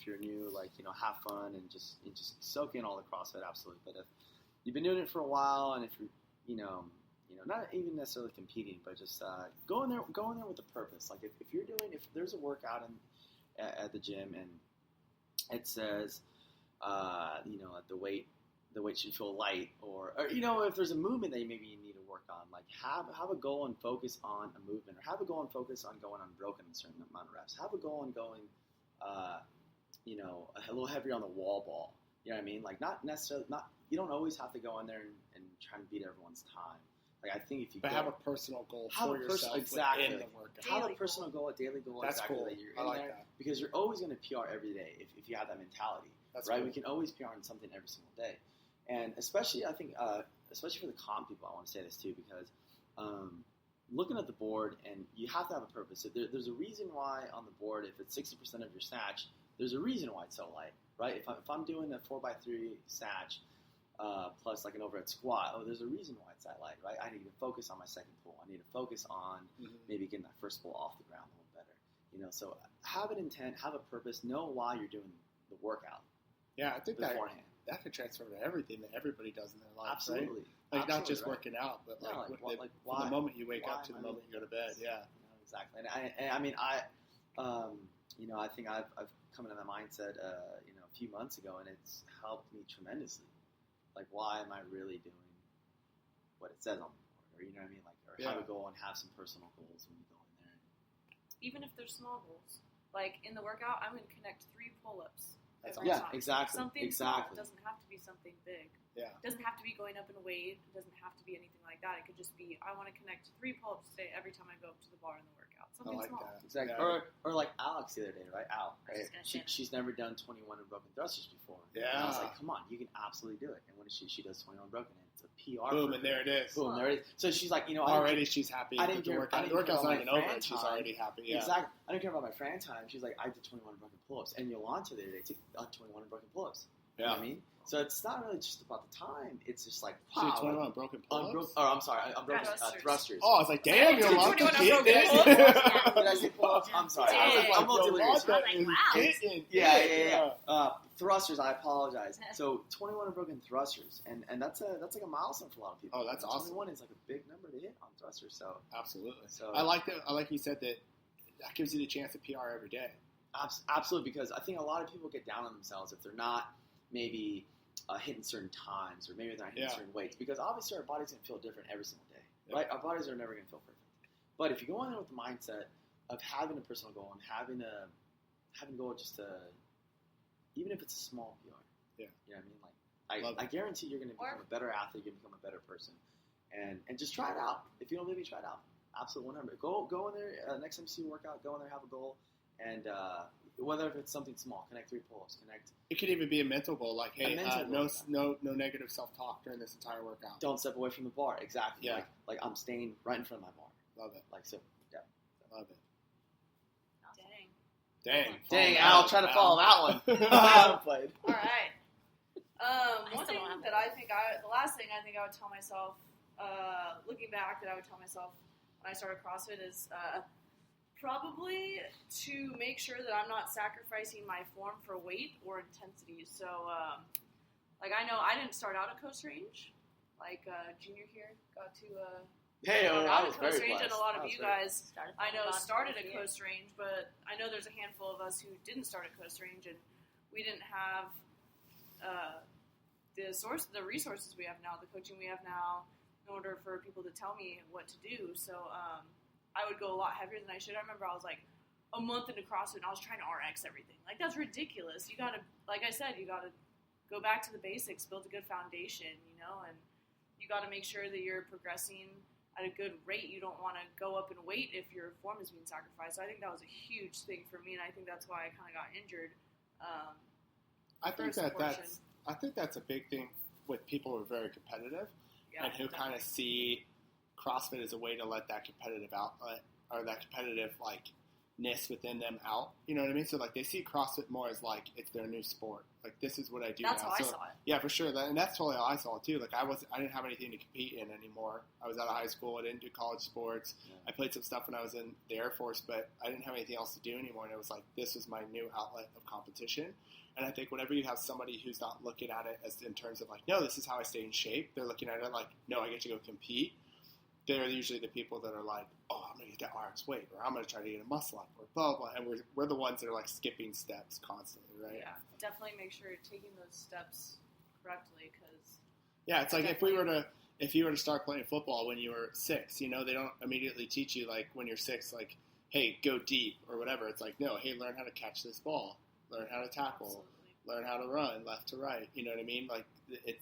you're new, like, have fun and just soak in all the CrossFit, absolutely. But if you've been doing it for a while, and if you're, not even necessarily competing, but just go in there with a purpose. Like if there's a workout at the gym and it says, the weight should feel light, or if there's a movement that maybe you need to work on, like have a goal and focus on a movement, or have a goal and focus on going unbroken a certain amount of reps. Have a goal on going, a little heavier on the wall ball. You know what I mean? Like not necessarily, you don't always have to go in there and try and beat everyone's time. Like I think if you have a personal goal for yourself exactly. within the workout. Have a personal goal, a daily goal. That's exactly cool. That you're I in like there, that. because you're always going to PR every day if you have that mentality. That's right. Cool. We can always PR on something every single day, and especially I think especially for the comp people, I want to say this too, because looking at the board, and you have to have a purpose. So there's a reason why on the board, if it's 60% of your snatch, there's a reason why it's so light, right? If I'm doing a 4x3 snatch plus like an overhead squat, there's a reason why it's that light, right? I need to focus on my second pull. I need to focus on maybe getting that first pull off the ground a little better. So have an intent, have a purpose, know why you're doing the workout. Yeah, I think beforehand. That could transfer to everything that everybody does in their life. Absolutely. Right? Like Absolutely, not just right. working out, but why, from the moment you wake up to the moment you go to bed. Yeah, exactly. And I mean, I think I've come into that mindset, a few months ago, and it's helped me tremendously. Like, why am I really doing what it says on the board? Or, you know what I mean? Like, or have a goal and have some personal goals when you go in there. Even if they're small goals. Like, in the workout, I'm going to connect 3 pull-ups. Exactly. Something small. It doesn't have to be something big. Yeah. It doesn't have to be going up in a weight. It doesn't have to be anything like that. It could just be, I want to connect 3 pull-ups today every time I go up to the bar in the workout. Something small. That. Exactly. Yeah. Or like Alex the other day, right? Al, right? She's never done 21 unbroken thrusters before. Yeah. And I was like, come on, you can absolutely do it. And when she does 21 unbroken, it's a PR. Boom, and there it is. Boom, there it is. So she's like, already she's happy with the workout. The workout's not even over, and she's already happy. Yeah. Exactly. I didn't care about my Fran time. She's like, I did 21 unbroken pull-ups. And Yolanta the other day took 21 unbroken pull-ups. Yeah. You know what I mean? So it's not really just about the time. It's just like, wow. She did 21 unbroken pull-ups? I'm sorry, unbroken thrusters. Oh, I was like, damn, Yolanta getting it. Did I say pull-ups? I'm sorry. I'm multi-delirious. Yeah. Thrusters, I apologize. So 21 unbroken thrusters, and that's like a milestone for a lot of people. Oh, that's awesome. 21 is like a big number to hit on thrusters. So absolutely. So I like that. I like you said that gives you the chance to PR every day. Absolutely, because I think a lot of people get down on themselves if they're not maybe hitting certain times, or maybe they're not hitting certain weights, because obviously our body's going to feel different every single day, right? Our bodies are never going to feel perfect. But if you go in there with the mindset of having a personal goal and having a goal just to, even if it's a small PR, you know what I mean? Like, I guarantee you're going to become a better athlete, you're going to become a better person, and just try it out. If you don't believe me, try it out. Absolutely 100. Go in there, next time you see a workout, go in there, have a goal, and whether if it's something small, connect 3 pull-ups, connect. It could even be a mental goal, like, hey, no negative self-talk during this entire workout. Don't step away from the bar. Exactly. Yeah. Like I'm staying right in front of my bar. Love it. Like, so, yeah. Love it. Dang, Al, try to follow that one. I haven't played. All right. One thing that the last thing I think I would tell myself, looking back, that I would tell myself when I started CrossFit is probably to make sure that I'm not sacrificing my form for weight or intensity. So, like, I know I didn't start out at Coast Range. Like, Junior here got to I was Coast very Range, blessed. and a lot of you guys I know started at Coast Range, but I know there's a handful of us who didn't start at Coast Range, and we didn't have the resources we have now, the coaching we have now, in order for people to tell me what to do. So I would go a lot heavier than I should. I remember I was like a month into CrossFit, and I was trying to RX everything. Like, that's ridiculous. You gotta, like I said, you gotta go back to the basics, build a good foundation, and you gotta make sure that you're progressing at a good rate. You don't want to go up in weight if your form is being sacrificed. So I think that was a huge thing for me, and I think that's why I kind of got injured. I think that's a big thing with people who are very competitive and who kind of see CrossFit as a way to let that competitive outlet or that competitive within them out. You know what I mean? So like they see CrossFit more as like it's their new sport. Like this is what I do That's now. how I So, saw it. yeah, for sure. And that's totally how I saw it too. Like I didn't have anything to compete in anymore. I was out of high school. I didn't do college sports. Yeah. I played some stuff when I was in the Air Force, but I didn't have anything else to do anymore. And it was like this was my new outlet of competition. And I think whenever you have somebody who's not looking at it as in terms of like, no, this is how I stay in shape. They're looking at it like, no, I get to go compete. They're usually the people that are like, oh, I'm going to get that RX weight, or I'm going to try to get a muscle up, or blah, blah, blah. And we're the ones that are like skipping steps constantly, right? Yeah, definitely make sure you're taking those steps correctly, because yeah, it's like if you were to start playing football when you were 6, you know, they don't immediately teach you like when you're 6, like, hey, go deep or whatever. It's like, no, hey, learn how to catch this ball, learn how to tackle, absolutely. learn how to run left to right. You know what I mean? Like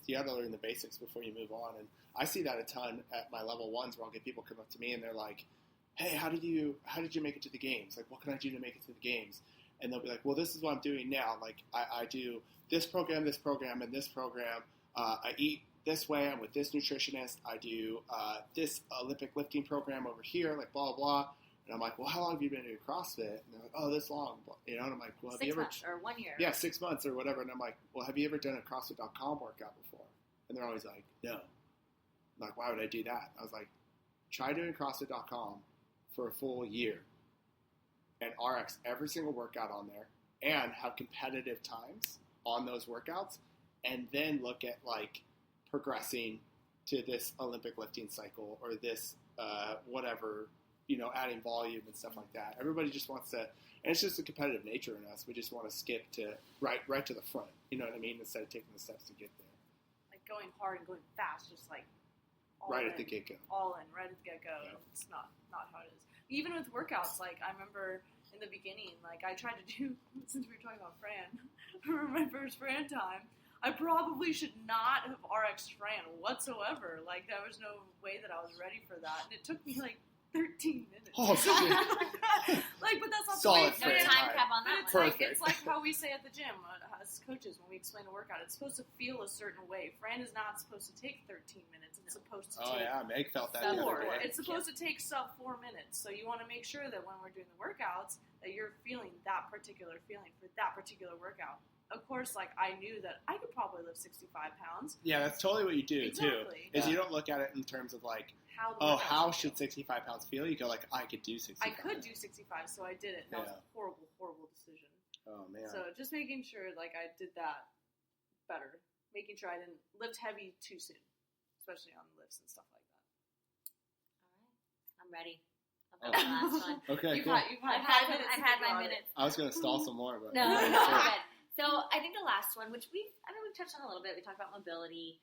you got to learn the basics before you move on. And I see that a ton at my level 1s where I'll get people come up to me and they're like, hey, how did you make it to the games? Like, what can I do to make it to the games? And they'll be like, well, this is what I'm doing now. Like, I do this program, and this program. I eat this way. I'm with this nutritionist. I do this Olympic lifting program over here, like blah, blah. And I'm like, well, how long have you been doing CrossFit? And they're like, oh, this long. You know, and I'm like, well, have you ever... 6 months or 1 year. Yeah, 6 months or whatever. And I'm like, well, have you ever done a CrossFit.com workout before? And they're always like, no. I'm like, why would I do that? I was like, try doing CrossFit.com for a full year and RX every single workout on there and have competitive times on those workouts, and then look at like progressing to this Olympic lifting cycle or this whatever, you know, adding volume and stuff like that. Everybody just wants to, and it's just a competitive nature in us. We just want to skip to right to the front. You know what I mean? Instead of taking the steps to get there. Like going hard and going fast, just like all Right in, at the get-go. All in, right at the get-go. Yeah. It's not how it is. Even with workouts, like I remember in the beginning, like I tried to do, since we were talking about Fran, for my first Fran time, I probably should not have RX Fran whatsoever. Like there was no way that I was ready for that, and it took me like 13 minutes. Oh, shit. Like, but that's not Solid the way. No Fran time time. cap on But that it's one. like how we say at the gym as coaches when we explain a workout. It's supposed to feel a certain way. Fran is not supposed to take 13 minutes. It's supposed to Oh, take yeah, Meg felt that the four. other day. It's supposed to take sub 4 minutes. So you want to make sure that when we're doing the workouts that you're feeling that particular feeling for that particular workout. Of course, like I knew that I could probably lift 65 pounds. Yeah, that's totally what you do, too. Exactly. Is you don't look at it in terms of like, How the oh, workouts how feel. should 65 pounds feel? You go like, I could do 65. I could do 65, so I did it. That was Yeah. a horrible, horrible decision. Oh, man. So just making sure, like, I did that better. Making sure I didn't lift heavy too soon, especially on lifts and stuff like that. All right. I'm ready. I'll go to the last one. Okay, You've cool. had I've had my minute. I was going to stall some more, but... No, we're good. So I think the last one, which we've touched on a little bit. We talked about mobility,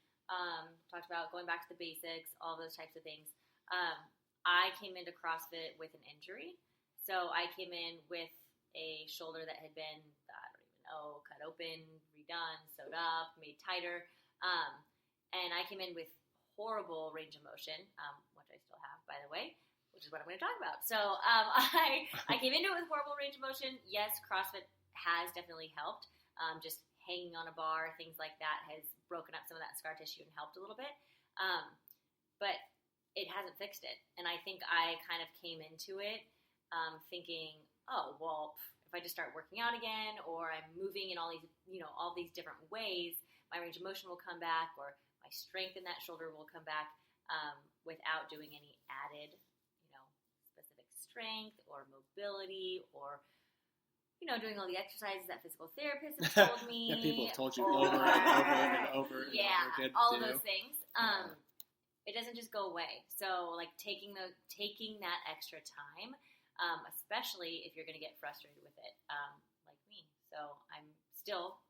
talked about going back to the basics, all those types of things. I came into CrossFit with an injury. So I came in with a shoulder that had been, I don't even know, cut open, redone, sewed up, made tighter. And I came in with horrible range of motion, which I still have, by the way, which is what I'm going to talk about. So I came into it with horrible range of motion. Yes, CrossFit has definitely helped. Just hanging on a bar, things like that has broken up some of that scar tissue and helped a little bit. But it hasn't fixed it. And I think I kind of came into it thinking, oh, well, if I just start working out again, or I'm moving in all these different ways, my range of motion will come back, or my strength in that shoulder will come back without doing any added, specific strength or mobility or doing all the exercises that physical therapists have told me. That people have told you or, over and over and over yeah, again to all do. of those things. It doesn't just go away. So, like, taking that extra time, especially if you're going to get frustrated with it, like me. So, I'm still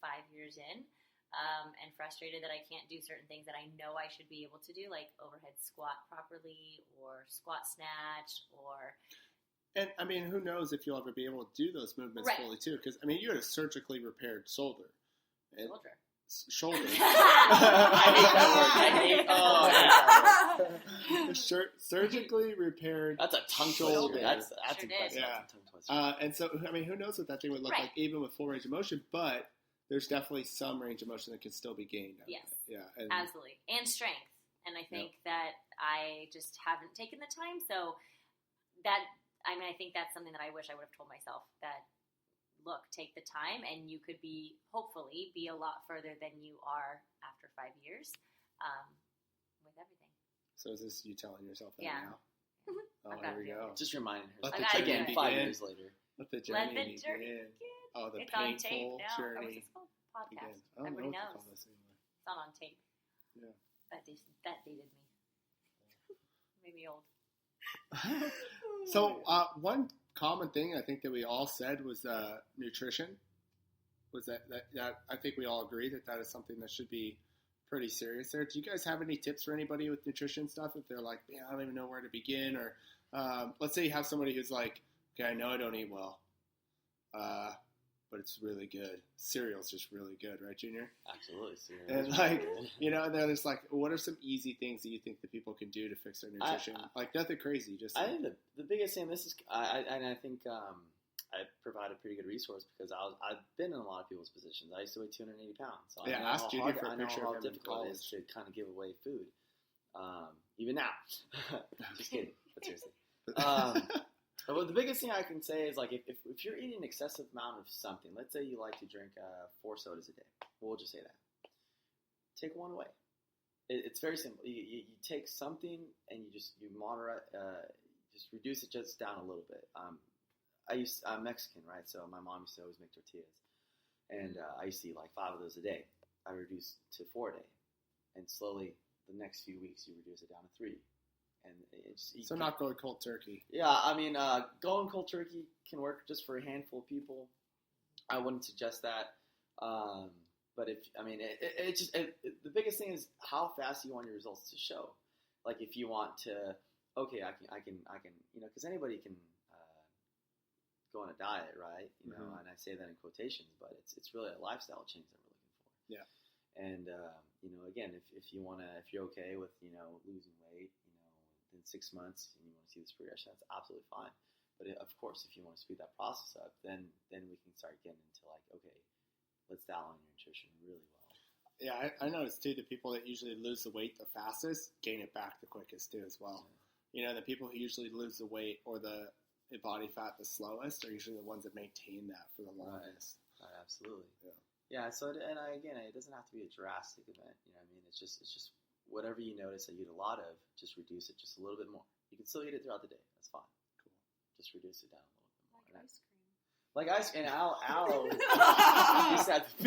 5 years in and frustrated that I can't do certain things that I know I should be able to do, like overhead squat properly or squat snatch or... And, I mean, who knows if you'll ever be able to do those movements Right. fully, too. Because, I mean, you had a surgically repaired shoulder. And Shoulder. Shoulder. I hate that word. Surgically repaired That's a tongue shoulder. twister. That's Sure impressive. did. That's a tongue twister. And so, I mean, who knows what that thing would look Right. like even with full range of motion, but there's definitely some range of motion that can still be gained. Out Yes. of it. Yeah. And, Absolutely. And strength. And I think that I just haven't taken the time. So that I mean, I think that's something that I wish I would have told myself, that, look, take the time, and you could hopefully be a lot further than you are after 5 years with everything. So is this you telling yourself that Yeah. now? Oh, here we go. Just reminding her. Let I the gotta journey do it. 5 begin. years later. Let the Let journey the begin. journey begin. Oh, the It's on tape painful now. Or journey what's this called? Podcast. begins. I don't Everybody know what to knows. call this anymore. It's not on tape. Yeah. That dated me. Made me old. So one common thing I think that we all said was nutrition. Was that I think we all agree that is something that should be pretty serious there. Do you guys have any tips for anybody with nutrition stuff? If they're like, man, I don't even know where to begin, or let's say you have somebody who's like, okay, I know I don't eat well, but it's really good. Cereal's just really good, right, Junior? Absolutely. And like, they're just like, what are some easy things that you think that people can do to fix their nutrition? Like nothing crazy, just. I think the biggest thing. This is, I think I provide a pretty good resource because I've been in a lot of people's positions. I used to weigh 280 pounds. So yeah, I asked Judy for a picture of him in difficult it is to kind of give away food, even now. Just kidding, but seriously. Well, the biggest thing I can say is like if you're eating an excessive amount of something, let's say you like to drink 4 sodas a day. We'll just say that. Take one away. It's very simple. You take something and you moderate, just reduce it just down a little bit. I'm Mexican, right? So my mom used to always make tortillas, and I used to eat like 5 of those a day. I reduced to 4 a day, and slowly the next few weeks you reduce it down to 3. And so not going cold turkey. Yeah, I mean, going cold turkey can work just for a handful of people. I wouldn't suggest that. But the biggest thing is how fast you want your results to show. Like if you want to, okay, I can, because anybody can go on a diet, right? You know, and I say that in quotations, but it's really a lifestyle change that we're looking for. Yeah. And again, if you're okay with losing weight, in 6 months and you want to see this progression, that's absolutely fine. But of course, if you want to speed that process up, then we can start getting into like, okay, let's dial on your nutrition really well. Yeah, I noticed too the people that usually lose the weight the fastest gain it back the quickest too as well. Yeah. The people who usually lose the weight or the body fat the slowest are usually the ones that maintain that for the longest. Right, absolutely. Yeah. Yeah. So again, it doesn't have to be a drastic event. You know what I mean? It's just whatever you notice that you eat a lot of, just reduce it just a little bit more. You can still eat it throughout the day. That's fine. Cool. Just reduce it down a little bit more. Like ice cream.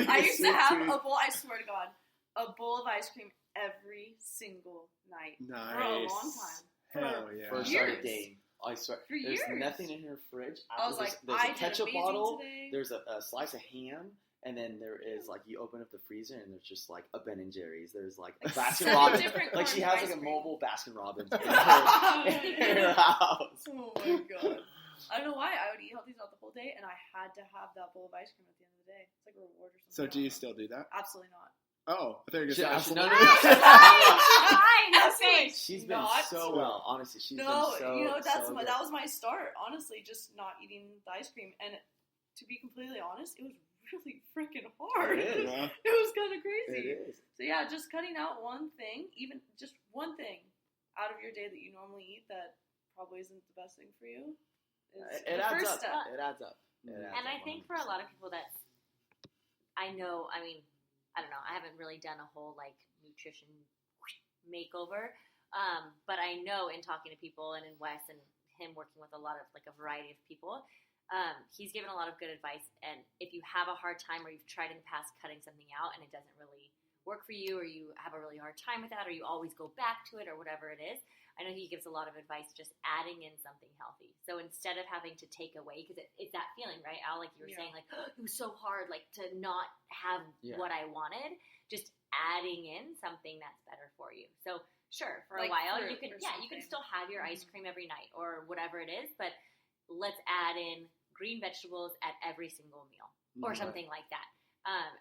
I used to have a bowl, I swear to God, a bowl of ice cream every single night. Nice. For a long time. Hell yeah. First started dating. I swear. There's nothing in her fridge. I was like, there's a ketchup bottle. Today. There's a slice of ham. And then there is like you open up the freezer and there's just like a Ben and Jerry's. There's like a Baskin Robbins. Like she has like a mobile Baskin Robbins in her house. Oh my god! I don't know why I would eat healthy throughout the whole day, and I had to have that bowl of ice cream at the end of the day. It's like a reward or something. So do you still do that? Absolutely not. Oh, I thought you were going to say no. Absolutely. She's been so well. Honestly, she's been so. That was my start. Honestly, just not eating the ice cream, and to be completely honest, it was really freaking hard. It is. It was kind of crazy. It is. So yeah, just cutting out one thing, even just one thing out of your day that you normally eat that probably isn't the best thing for you. It adds up. It adds up. And I think for a lot of people that I know, I mean, I don't know, I haven't really done a whole like nutrition makeover, but I know in talking to people and in Wes and him working with a lot of like a variety of people, he's given a lot of good advice. And if you have a hard time or you've tried in the past cutting something out and it doesn't really work for you, or you have a really hard time with that, or you always go back to it, or whatever it is, I know he gives a lot of advice just adding in something healthy. So instead of having to take away, because it's that feeling, right, Al, like you were saying, like, oh, it was so hard, like, to not have what I wanted, just adding in something that's better for you. So sure, for like a while, you can still have your ice cream every night or whatever it is, but let's add in green vegetables at every single meal or something like that.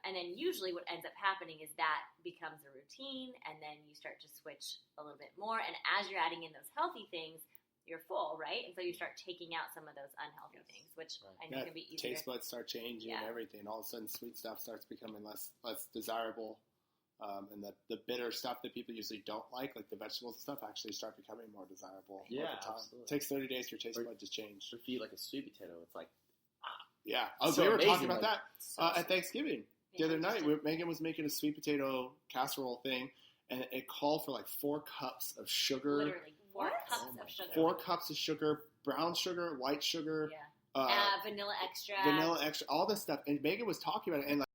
And then usually what ends up happening is that becomes a routine, and then you start to switch a little bit more. And as you're adding in those healthy things, you're full, right? And so you start taking out some of those unhealthy things, which I know can be easier. Taste buds start changing and everything. All of a sudden, sweet stuff starts becoming less desirable And the bitter stuff that people usually don't like the vegetables and stuff, actually start becoming more desirable over time. Absolutely. It takes 30 days for your taste bud to change. If you eat like a sweet potato, it's like, yeah. So we were amazing, talking about like, that at Thanksgiving the other night. Megan was making a sweet potato casserole thing, and it called for like 4 cups of sugar. Literally 4 cups of sugar. 4 cups of sugar, brown sugar, white sugar, Yeah. Vanilla extract. all this stuff. And Megan was talking about it, and like,